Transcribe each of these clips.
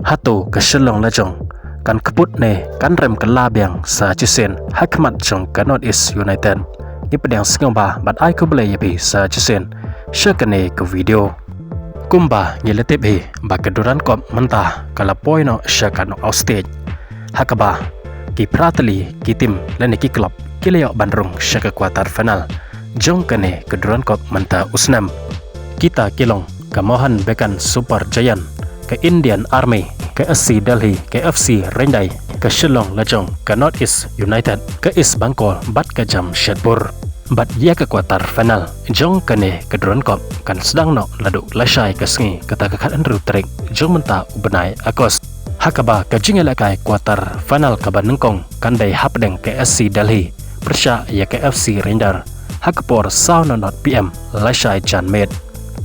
Hatu keselong lajong kan keput ne kan rem kelabiang sa Chisen hakmat jong ka North East United ni pedang sengba bat ai ko boleh yabi sa Chisen syakane ke video kumba nyeletip he ba keduran kop mentah kala poino syakan outstage hakaba ki pratali ki tim lene ki klub kileo bandrung syaka kuarter final jong kane keduran kop mentah usnam kita kilong kamohan bekan super giant ke Indian Army ke SC Delhi ke FC Rendai ke Shillong Lajong ke North East United ke East Bangkok bat ke Jamshedpur bat ya ke kuarter final jong kane keduran kop kan sedang no laduk lasai ke sengi kata kekat Andrew Trek jong menta ubenai akos hakaba ke jingelakai kuarter final ke Banengkong kan dai hapdeng ke SC Delhi persya ya ke FC Rendar hakapor sauna not PM lasai Janmed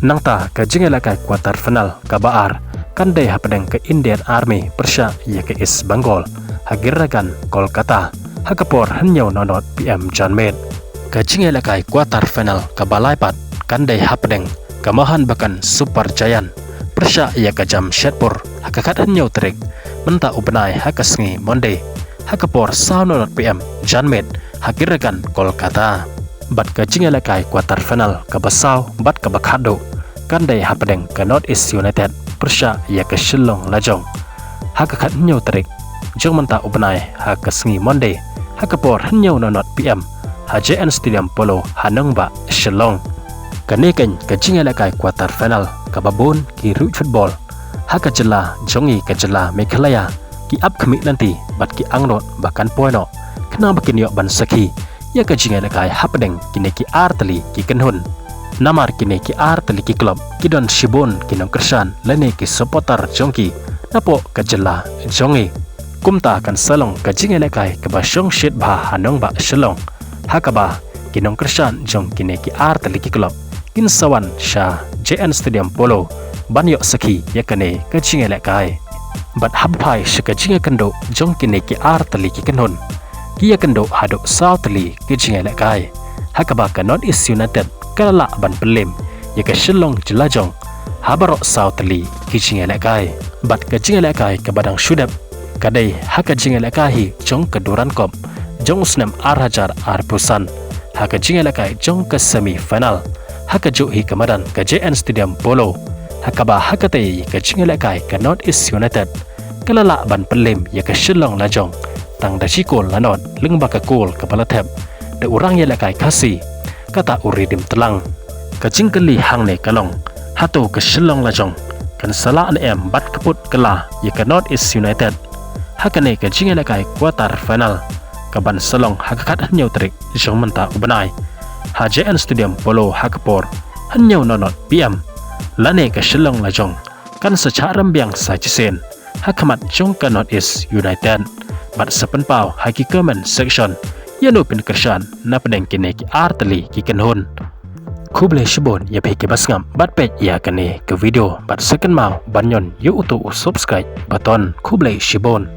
nangta ke jingelakai kuarter final ke Baar kan dai hapdeng ke Indian Army persya ya ke East Bengal hagiragan Kolkata hakapor hanyau nonot PM Janmed ke jingelakai kuarter final ke Balaipat kan dai hapdeng ke Mohan Bakan Super Giant persya ya ke Jamshedpur hakakat hanyau trek menta ubenai hakasngi Monday hakapor saunonot PM Janmed hagiragan Kolkata bat ke jingelakai kuarter final ke Basau bat ke Bakhado kan dai hapdeng ke North East United persya ya ke Shillong Lajong hakakat hanyau trek jong menta ubenai hakasngi Monday hakapor hanyau nonot PM HJN Stadium Polo Hanong ba Shillong kaneken ke jingelakai kuarter final ke Babon ki Root Football hakajela jongi ke jela Meghalaya ki up kemik nanti bat ki angrot bahkan poino kena bakin yok ban saki ya ke jingelakai hapdeng kini ki arteli ki kenhun namar kini ki arteli ki klub ki don Shibon ki nong kersan lene ki supporter jongki napo ke jela jongi kumta kan salong ke jingelakai ke basyong shit bah Hanong ba Shillong hakaba kinong kersan jong kini ki arteli ki klub kin sawan sha JN Stadium Polo banyo saki yakane ke jingelakai bat habpai shika jinga kendo jong kini ki arteli ki kenhun ki yakendo hado sauteli ki jingelakai hakaba ke North East United kalala ban pelim ya ke Shillong jelajong habarok sauteli ki jingelakai bat ke jingelakai ke badang syudap kadai haka jingelakai jong keduran kop jong usnam Hajar Pusan haka jingelakai jong ke semi final haka juhi kemadan ke JN Stadium Polo hakaba haka tei ke jingelakai ke North East United kalala ban pelim ya ke Shillong Lajong tang da cikol lanot lengba ke kol kepala tab de urang yelakai kasih kata uridim telang ke jingkeli hang ne kalong hatu ke Shillong Lajong kan salah bat keput kela ya ke North East United hakane ke jingelakai kuarter final kaban selong hakakat hanyau trik jong menta ubenai HJN Stadium Polo hakapor hanyau nonot PM lane ke Shillong Lajong kan secara rembiang sa Chisen hakamat jong ke North East United bat sepenpau haki comment section yano pin kersan na pedeng kini ki arteli ki kenhun kuble shibon ya pe ke basngam bat pet ya kane ke video bat second mau banyon yu utu subscribe baton kuble shibon